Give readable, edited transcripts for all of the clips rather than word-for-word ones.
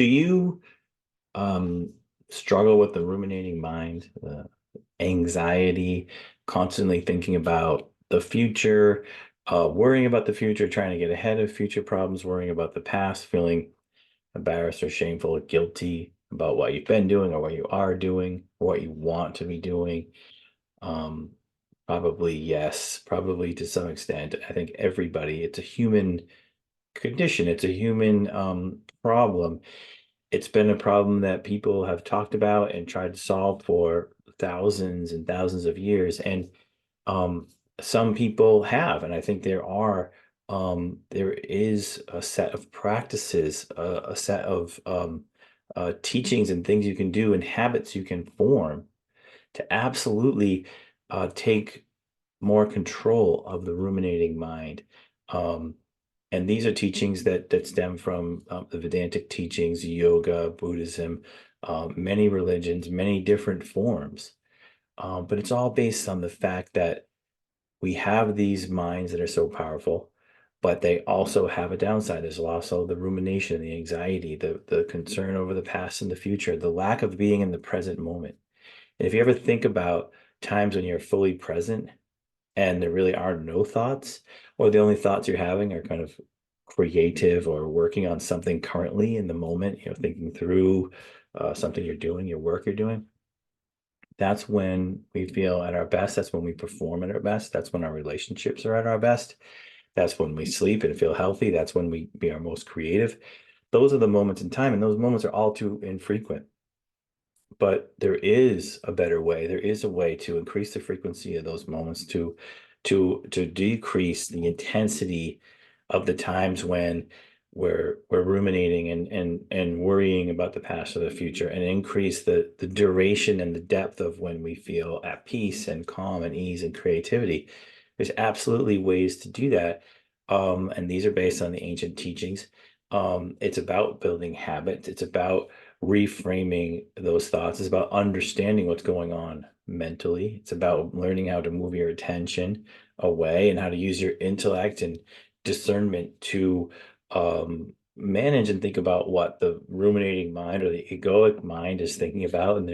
Do you um, struggle with the ruminating mind, the anxiety, constantly thinking about the future, worrying about the future, trying to get ahead of future problems, worrying about the past, feeling embarrassed or shameful or guilty about what you've been doing or what you are doing, or what you want to be doing? Um, Probably yes, probably to some extent. I think everybody, it's a human condition, it's a human problem. It's been a problem that people have talked about and tried to solve for thousands and thousands of years. And um, some people have, and I think there is a set of practices, a set of teachings and things you can do and habits you can form to absolutely take more control of the ruminating mind. Um, and these are teachings that stem from the Vedantic teachings, yoga, Buddhism, many religions, many different forms. But it's all based on the fact that we have these minds that are so powerful, but they also have a downside. There's also the rumination, the anxiety, the concern over the past and the future, the lack of being in the present moment. And if you ever think about times when you're fully present and there really are no thoughts, or the only thoughts you're having are kind of creative or working on something currently in the moment, thinking through something you're doing, your work you're doing, that's when we feel at our best. That's when we perform at our best. That's when our relationships are at our best. That's when we sleep and feel healthy. That's when we be our most creative. Those are the moments in time, and those moments are all too infrequent. But there is a better way. There is a way to increase the frequency of those moments, to decrease the intensity of the times when we're ruminating and worrying about the past or the future, and increase the duration and the depth of when we feel at peace and calm and ease and creativity. There's absolutely ways to do that. And these are based on the ancient teachings. It's about building habits. It's about reframing those thoughts. It's about understanding what's going on mentally. It's about learning how to move your attention away and how to use your intellect and discernment to manage and think about what the ruminating mind or the egoic mind is thinking about. And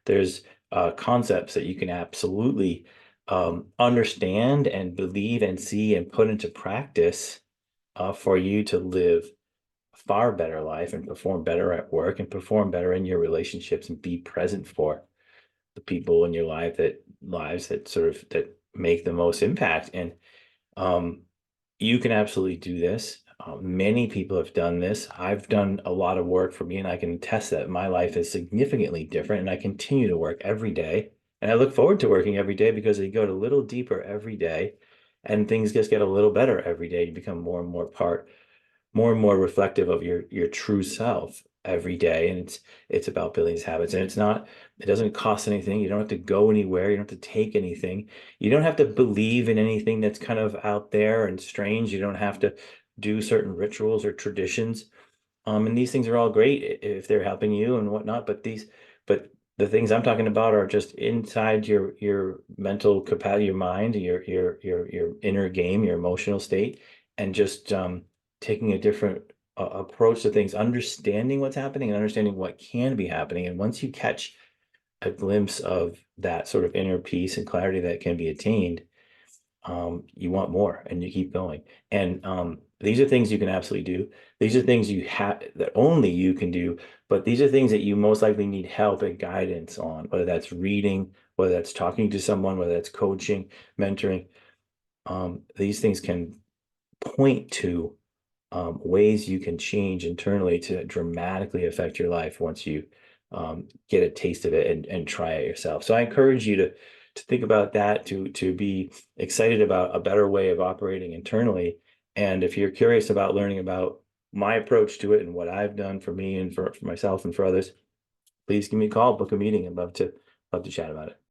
there's concepts that you can absolutely understand and believe and see and put into practice for you to live far better life and perform better at work and perform better in your relationships and be present for the people in your lives that sort of that make the most impact. And um, you can absolutely do this. Many people have done this. I've done a lot of work for me, and I can attest that my life is significantly different, and I continue to work every day. And I look forward to working every day because you go a little deeper every day, and things just get a little better every day. You become more and more reflective of your true self every day. And it's about building these habits. And it doesn't cost anything. You don't have to go anywhere. You don't have to take anything. You don't have to believe in anything that's kind of out there and strange. You don't have to do certain rituals or traditions. And these things are all great if they're helping you and whatnot. But the things I'm talking about are just inside your mental capacity, your mind, your inner game, your emotional state, and just taking a different approach to things, understanding what's happening and understanding what can be happening. And once you catch a glimpse of that sort of inner peace and clarity that can be attained, you want more and you keep going. And these are things you can absolutely do. These are things you have that only you can do, but these are things that you most likely need help and guidance on, whether that's reading, whether that's talking to someone, whether that's coaching, mentoring. These things can point to ways you can change internally to dramatically affect your life once you get a taste of it and try it yourself. So I encourage you to think about that, to be excited about a better way of operating internally. And if you're curious about learning about my approach to it and what I've done for me and for myself and for others, please give me a call, book a meeting. I'd love to chat about it.